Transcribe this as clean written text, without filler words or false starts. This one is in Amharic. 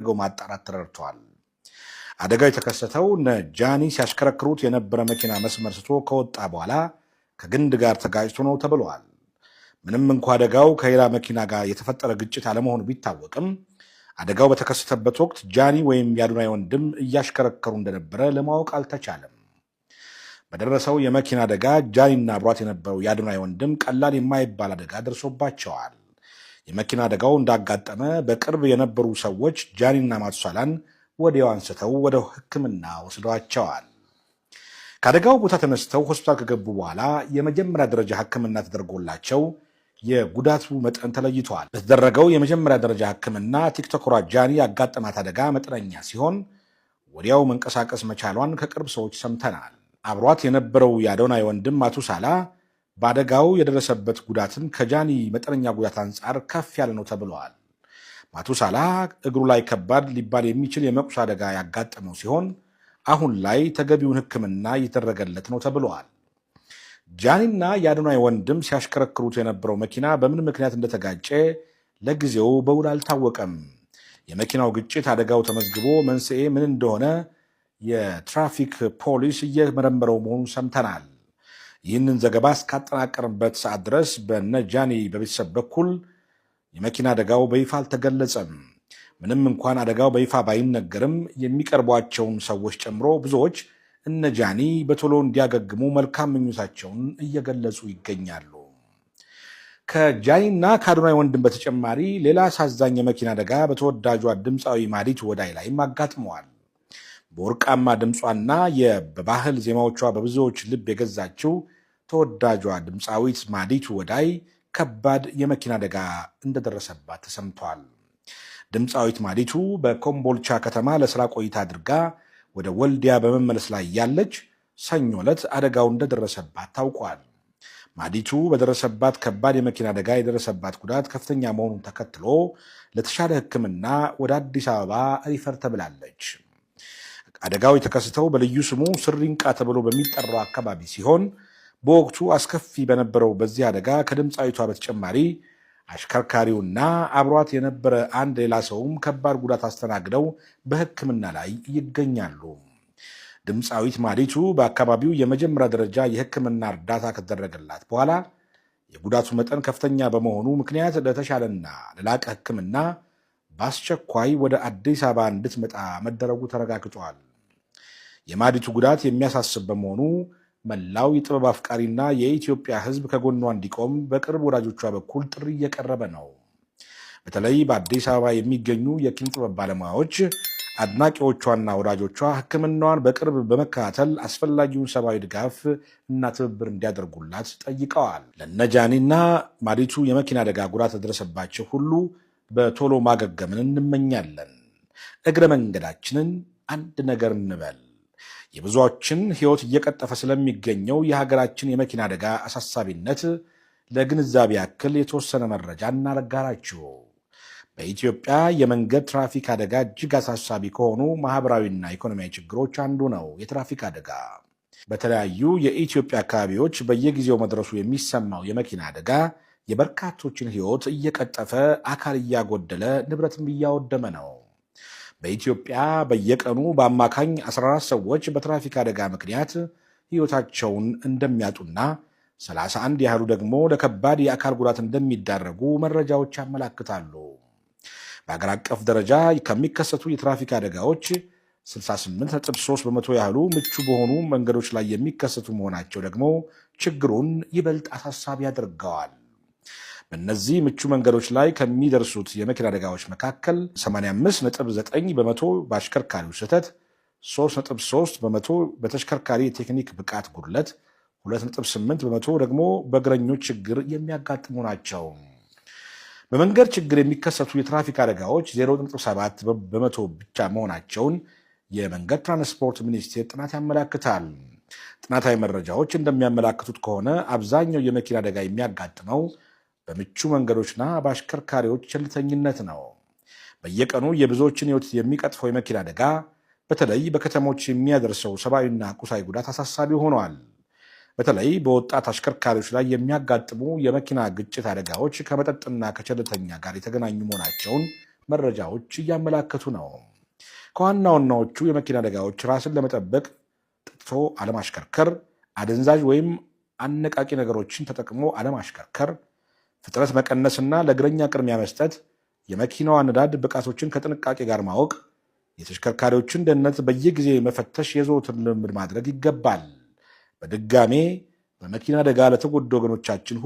ማጣራት ተረድቷል። አደጋው የተከሰተው ጃኒ ሲያሽከረክሩት የነበረ መኪና መስመር ስቶ ከወጣ በኋላ ከግንድ ጋር ተጋጭቶ ነው ተብሏል። ምንም እንኳ አደጋው ከሌላ መኪና ጋር የተፈጠረ ግጭት አለመሆኑ ቢታወቅም አደጋው በተከሰተበት ወቅት ጃኒ ወይም የአዶናይ ወንድም እያሽከረከሩ እንደነበረ ለማወቅ አልተቻለም። በደረሰው የመኪና አደጋ ጃኒና አብሯት የነበረው የአዶናይ ወንድም ቀላል የማይባል አደጋ ደርሶባቸዋል። የመኪና አደጋው እንዳጋጠመ በቅርብ የነበሩ ሰዎች ጃኒና ማቱሳላን ወዲያው አንስተው ወደ ሕክምና ወስደዋቸዋል። ከአደጋው ቦታ ተነስተው ሆስፒታል ከገቡ በኋላ የመጀመሪያ ደረጃ ሕክምና ተደርጎላቸው የጉዳቱ መጠን ተለይቷል። በተደረገው የመጀመሪያ ደረጃ ሕክምና ቲክቶከሯ ጃኒ ያጋጠማት አደጋ መጠነኛ ሲሆን ወዲያው መንቀሳቀስ መቻሏን ከቅርብ ሰዎች ሰምተናል። አብሯት የነበረው የአዶናይ ወንድም ማቱሳላ በአደጋው የደረሰበት ጉዳትም ከጃኒ መጠነኛ ጉዳት አንጻር ከፍ ያለ ነው ተብለዋል። ማቱሳላ እግሩ ላይ ከባድ ሊባል የሚችል የመቁሰ አደጋ ያጋጠመው ሲሆን አሁን ላይ ተገቢውን ሕክምና እየተደረገለት ነው ተብለዋል። ጃኒና የአዶናይ ወንድም ሲያሽከረክሩት የነበረው መኪና በምን ምክንያት እንደተጋጨ ለጊዜው በውል አልታወቀም። የመኪናው ግጭት አደጋው ተመዝግቦ መንስኤ ምን እንደሆነ የትራፊክ ፖሊስ እየመረመረው መሆኑን ሰምተናል። ይህንን ዘገባ እስካጠናቀርበት ሰዓት ድረስ በነ ጃኒ በቤተሰብ በኩል የመኪና አደጋው በይፋ አልተገለጸም። ምንም እንኳን አደጋው በይፋ ባይነገርም የሚቀርቧቸውን ሰዎች ጨምሮ ብዙዎች እነ ጃኒ በቶሎ እንዲያገግሙ መልካም ምኞታቸውን እየገለጹ ይገኛሉ። ከጃኒና ከአዶናይ ወንድም በተጨማሪ ሌላ አሳዛኝ የመኪና አደጋ በተወዳጇ ድምፃዊ ማዲቱ ወዳይ ላይም አጋጥመዋል። በወርቃማ ድምጿና በባህል ዜማዎቿ በብዙዎች ልብ የገዛችው ተወዳጇ ድምፃዊት ማዲቱ ወዳይ ከባድ የመኪና አደጋ እንደደረሰባት ተሰምቷል። ድምፃዊት ማዲቱ በኮምቦልቻ ከተማ ለስራ ቆይታ አድርጋ ወደ ወልዲያ በመመለስ ላይ ያለች ሰኞ ዕለት አደጋው እንደደረሰባት ታውቋል። ማዲቱ በደረሰባት ከባድ የመኪና አደጋ የደረሰባት ጉዳት ከፍተኛ መሆኑን ተከትሎ ለተሻለ ሕክምና ወደ አዲስ አበባ ሪፈር ተብላለች። አደጋው የተከሰተው በልዩ ስሙ ስሪንቃ ተብሎ በሚጠራው አካባቢ ሲሆን በወቅቱ አስከፊ በነበረው በዚህ አደጋ ከድምፃዊቷ በተጨማሪ አሽከርካሪውና አብሯት የነበረ አንድ ሌላ ሰውም ከባድ ጉዳት አስተናግደው በሕክምና ላይ ይገኛሉ። ድምፃዊት ማዲቱ በአካባቢው የመጀመሪያ ደረጃ የሕክምና እርዳታ ከተደረገላት በኋላ የጉዳቱ መጠን ከፍተኛ በመሆኑ ምክንያት ለተሻለና ለላቀ ሕክምና በአስቸኳይ ወደ አዲስ አበባ እንድትመጣ መደረጉ ተረጋግጧል። የማዲቱ ጉዳት የሚያሳስብ በመሆኑ መላው የጥበብ አፍቃሪና የኢትዮጵያ ሕዝብ ከጎኗ እንዲቆም በቅርብ ወዳጆቿ በኩል ጥሪ እየቀረበ ነው። በተለይ በአዲስ አበባ የሚገኙ የኪነ ጥበብ ባለሙያዎች አድናቂዎቿና ወዳጆቿ ሕክምናዋን በቅርብ በመከታተል አስፈላጊውን ሰብአዊ ድጋፍ እና ትብብር እንዲያደርጉላት ጠይቀዋል። ለነጃኒና ማዲቱ የመኪና አደጋ ጉዳት የደረሰባቸው ሁሉ በቶሎ ማገገምን እንመኛለን። እግረ መንገዳችንን አንድ ነገር እንበል። የብዙዎችን ሕይወት እየቀጠፈ ስለሚገኘው የሀገራችን የመኪና አደጋ አሳሳቢነት ለግንዛቤ ያክል የተወሰነ መረጃ እናጋራችሁ። በኢትዮጵያ የመንገድ ትራፊክ አደጋ እጅግ አሳሳቢ ከሆኑ ማህበራዊና ኢኮኖሚያዊ ችግሮች አንዱ ነው። የትራፊክ አደጋ በተለያዩ የኢትዮጵያ አካባቢዎች በየጊዜው መድረሱ የሚሰማው የመኪና አደጋ የበርካቶችን ሕይወት እየቀጠፈ አካል እያጎደለ ንብረትም እያወደመ ነው። በኢትዮጵያ በየቀኑ በአማካኝ 14 ሰዎች በትራፊክ አደጋ ምክንያት ሕይወታቸውን እንደሚያጡና 31 ያህሉ ደግሞ ለከባድ የአካል ጉዳት እንደሚዳረጉ መረጃዎች ያመላክታሉ። በአገር አቀፍ ደረጃ ከሚከሰቱ የትራፊክ አደጋዎች 68.3 በመቶ ያህሉ ምቹ በሆኑ መንገዶች ላይ የሚከሰቱ መሆናቸው ደግሞ ችግሩን ይበልጥ አሳሳቢ ያደርገዋል። በእነዚህ ምቹ መንገዶች ላይ ከሚደርሱት የመኪና አደጋዎች መካከል 85.9 በመቶ በአሽከርካሪው ስህተት፣ 3.3 በመቶ በተሽከርካሪ የቴክኒክ ብቃት ጉድለት፣ 2.8 በመቶ ደግሞ በእግረኞች ችግር የሚያጋጥሙ ናቸው። በመንገድ ችግር የሚከሰቱ የትራፊክ አደጋዎች 0.7 በመቶ ብቻ መሆናቸውን የመንገድ ትራንስፖርት ሚኒስቴር ጥናት ያመላክታል። ጥናታዊ መረጃዎች እንደሚያመላክቱት ከሆነ አብዛኛው የመኪና አደጋ የሚያጋጥመው በምቹ መንገዶችና በአሽከርካሪዎች ቸልተኝነት ነው። በየቀኑ የብዙዎችን ሕይወት የሚቀጥፈው የመኪና አደጋ በተለይ በከተሞች የሚያደርሰው ሰብአዊና ቁሳዊ ጉዳት አሳሳቢ ሆኗል። በተለይ በወጣት አሽከርካሪዎች ላይ የሚያጋጥሙ የመኪና ግጭት አደጋዎች ከመጠጥና ከቸልተኛ ጋር የተገናኙ መሆናቸውን መረጃዎች እያመላከቱ ነው። ከዋና ዋናዎቹ የመኪና አደጋዎች ራስን ለመጠበቅ ጠጥቶ አለማሽከርከር፣ አደንዛዥ ወይም አነቃቂ ነገሮችን ተጠቅሞ አለማሽከርከር፣ ፍጥነት መቀነስና ለእግረኛ ቅድሚያ መስጠት፣ የመኪናዋ ነዳድ ብቃቶችን ከጥንቃቄ ጋር ማወቅ፣ የተሽከርካሪዎችን ደህንነት በየጊዜ መፈተሽ የዘወትር ልምድ ማድረግ ይገባል። በድጋሜ በመኪና አደጋ ለተጎዱ ወገኖቻችን